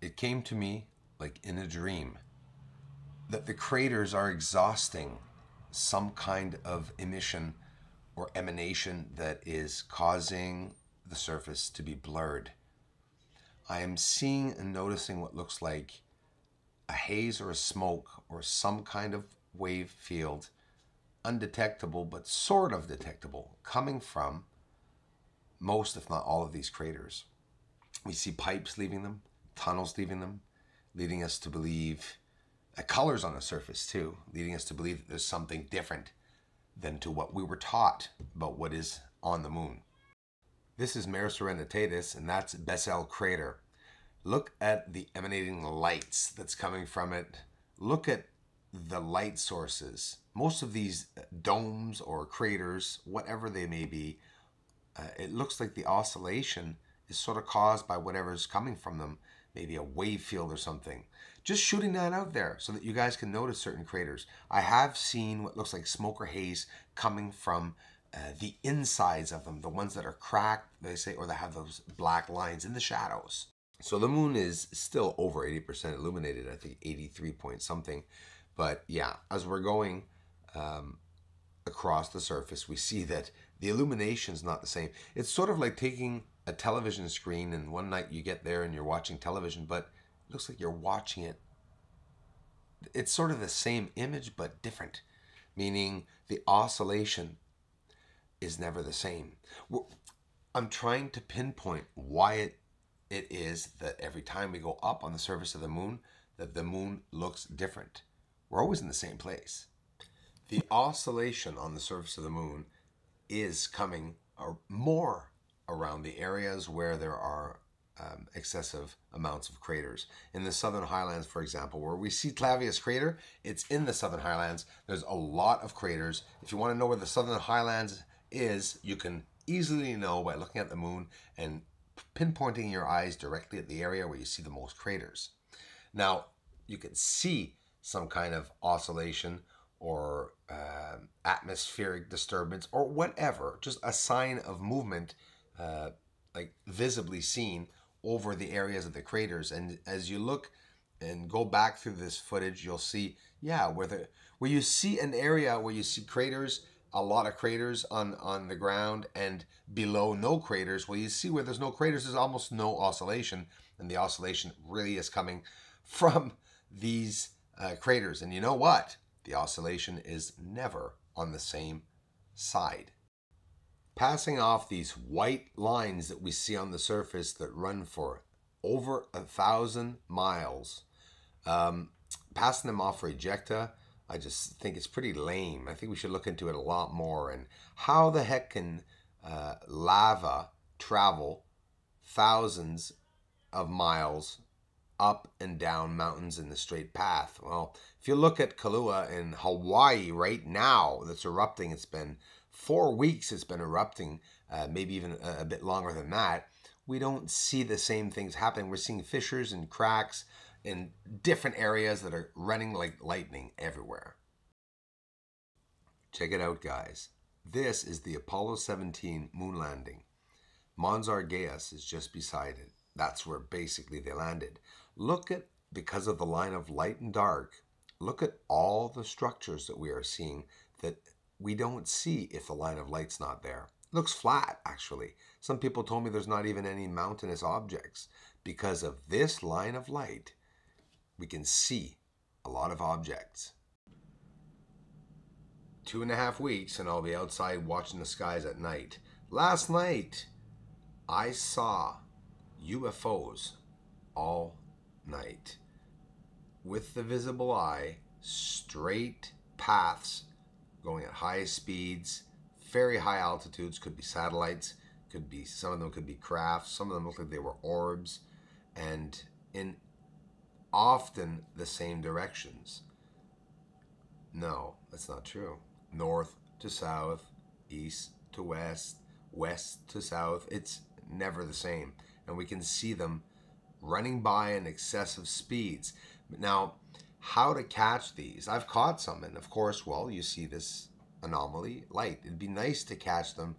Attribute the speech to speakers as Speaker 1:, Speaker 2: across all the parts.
Speaker 1: It came to me like in a dream that the craters are exhausting some kind of emission or emanation that is causing the surface to be blurred. I am seeing and noticing what looks like a haze or a smoke or some kind of wave field, undetectable but sort of detectable, coming from most, if not all, of these craters. We see pipes leaving them, tunnels leaving them, leading us to believe colors on the surface too, leading us to believe that there's something different than to what we were taught about what is on the moon. This is Mare Serenitatis, and that's Bessel crater. Look at the emanating lights that's coming from it. Look at the light sources. Most of these domes or craters, whatever they may be, it looks like the oscillation is sort of caused by whatever's coming from them, maybe a wave field or something. Just shooting that out there so that you guys can notice certain craters. I have seen what looks like smoke or haze coming from the insides of them, the ones that are cracked, they say, or that have those black lines in the shadows. So the moon is still over 80% illuminated, I think 83 point something. But yeah, as we're going across the surface, we see that the illumination is not the same. It's sort of like taking a television screen and one night you get there and you're watching television, but it looks like you're watching it. It's sort of the same image, but different, meaning the oscillation is never the same. I'm trying to pinpoint why it is that every time we go up on the surface of the moon, that the moon looks different. We're always in the same place. The oscillation on the surface of the moon is coming more around the areas where there are excessive amounts of craters. In the Southern Highlands, for example, where we see Clavius crater, it's in the Southern Highlands. There's a lot of craters. If you want to know where the Southern Highlands is, you can easily know by looking at the moon and pinpointing your eyes directly at the area where you see the most craters. Now, you can see some kind of oscillation or atmospheric disturbance or whatever, just a sign of movement like visibly seen over the areas of the craters. And as you look and go back through this footage, you'll see, yeah, where you see an area where you see craters, a lot of craters on the ground, and below no craters. Well, you see where there's no craters, there's almost no oscillation, and the oscillation really is coming from these craters. And you know what? The oscillation is never on the same side. Passing off these white lines that we see on the surface that run for over 1,000 miles, passing them off for ejecta, I just think it's pretty lame. I think we should look into it a lot more. And how the heck can lava travel thousands of miles up and down mountains in the straight path? Well, if you look at Kailua in Hawaii right now, that's erupting. It's been 4 weeks it's been erupting, maybe even a bit longer than that. We don't see the same things happening. We're seeing fissures and cracks in different areas that are running like lightning everywhere. Check it out, guys. This is the Apollo 17 moon landing. Mons Argeas is just beside it. That's where basically they landed. Look at, because of the line of light and dark, look at all the structures that we are seeing that we don't see if the line of light's not there. It looks flat, actually. Some people told me there's not even any mountainous objects. Because of this line of light, we can see a lot of objects. 2.5 weeks and I'll be outside watching the skies at night. Last night, I saw UFOs all night. With the visible eye, straight paths going at high speeds, very high altitudes, could be satellites, could be, some of them could be crafts, some of them looked like they were orbs, and in often the same directions. No, that's not true. North to south, east to west, west to south, it's never the same. And we can see them running by in excessive speeds. Now, how to catch these? I've caught some, and of course, well, you see this anomaly light. It'd be nice to catch them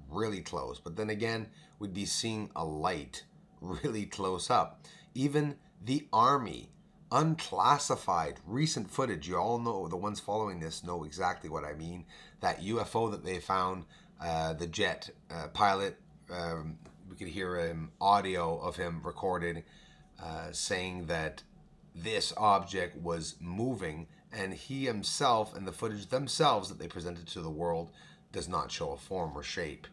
Speaker 1: really close, but then again, we'd be seeing a light really close up. Even the Army, unclassified recent footage, you all know, the ones following this know exactly what I mean. That UFO that they found, the jet pilot, we could hear audio of him recorded saying that this object was moving, and he himself and the footage themselves that they presented to the world does not show a form or shape.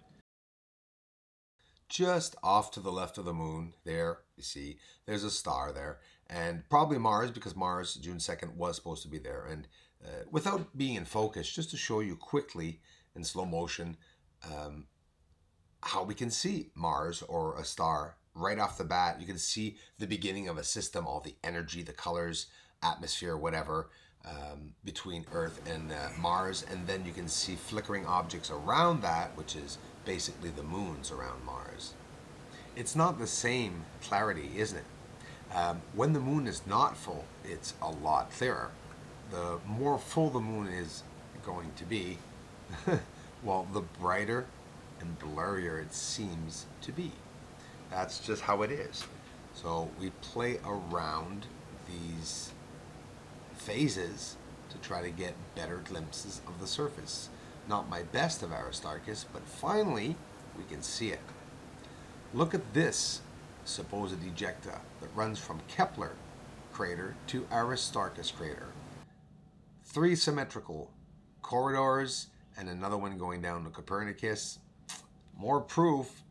Speaker 1: Just off to the left of the moon, there, you see, there's a star there, and probably Mars, because Mars, June 2nd, was supposed to be there. And without being in focus, just to show you quickly in slow motion how we can see Mars or a star right off the bat. You can see the beginning of a system, all the energy, the colors, atmosphere, whatever, between Earth and Mars, and then you can see flickering objects around that, which is basically the moons around Mars. It's not the same clarity, isn't it? When the moon is not full, it's a lot clearer. The more full the moon is going to be, well, the brighter and blurrier it seems to be. That's just how it is. So we play around these phases to try to get better glimpses of the surface. Not my best of Aristarchus, but finally we can see it. Look at this supposed ejecta that runs from Kepler crater to Aristarchus crater. 3 symmetrical corridors and another one going down to Copernicus. More proof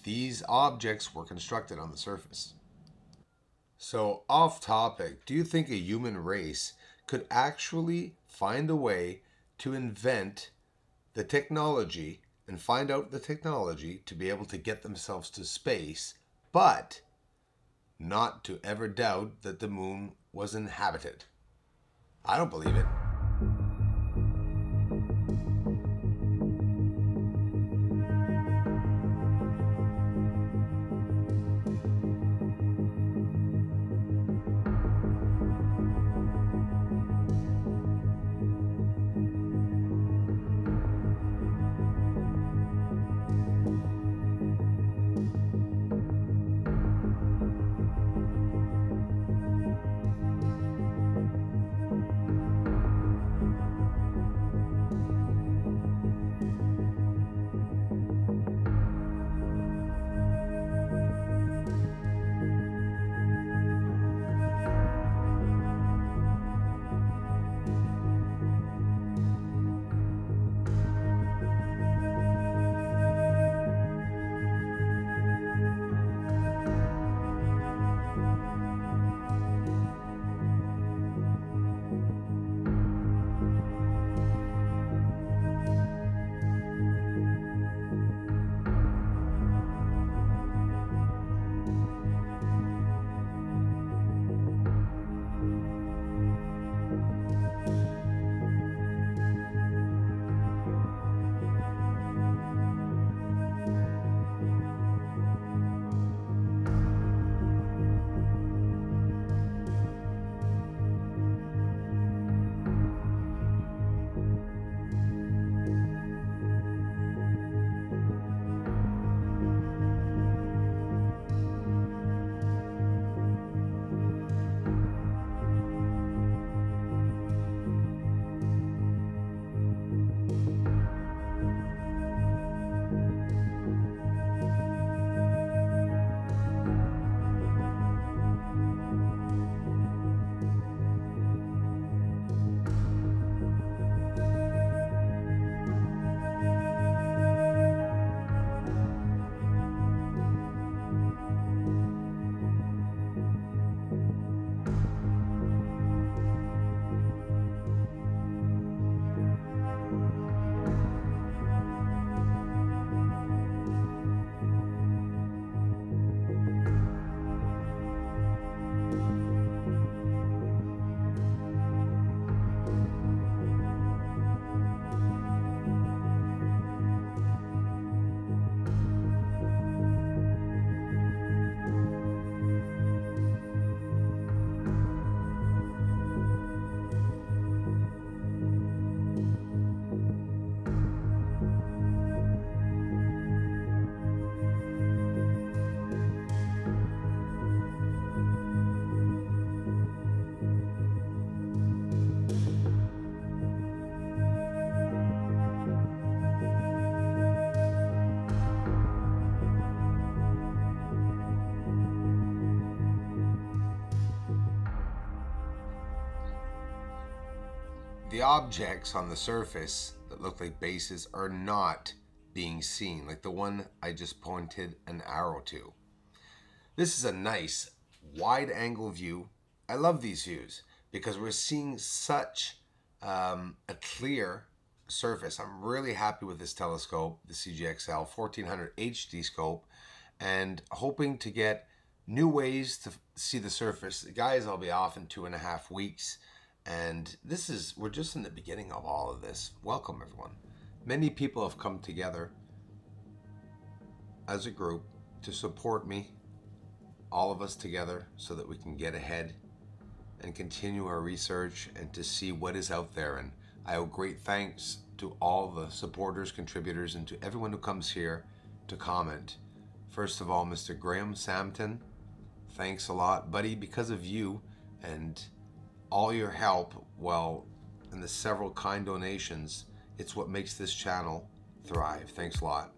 Speaker 1: these objects were constructed on the surface. So, off topic, do you think a human race could actually find a way to invent the technology and find out the technology to be able to get themselves to space, but not to ever doubt that the moon was inhabited? I don't believe it. the objects on the surface that look like bases are not being seen, like the one I just pointed an arrow to. This is a nice wide angle view. I love these views because we're seeing such a clear surface. I'm really happy with this telescope, the CGXL 1400 HD scope, and hoping to get new ways to see the surface. Guys, I'll be off in 2.5 weeks, and we're just in the beginning of all of this. Welcome, everyone. Many people have come together as a group to support me, all of us together, so that we can get ahead and continue our research and to see what is out there. And I owe great thanks to all the supporters, contributors, and to everyone who comes here to comment. First of all, Mr. GRAHAM SAMTEN, thanks a lot, buddy. Because of you and all your help, well, and the several kind donations, it's what makes this channel thrive. Thanks a lot.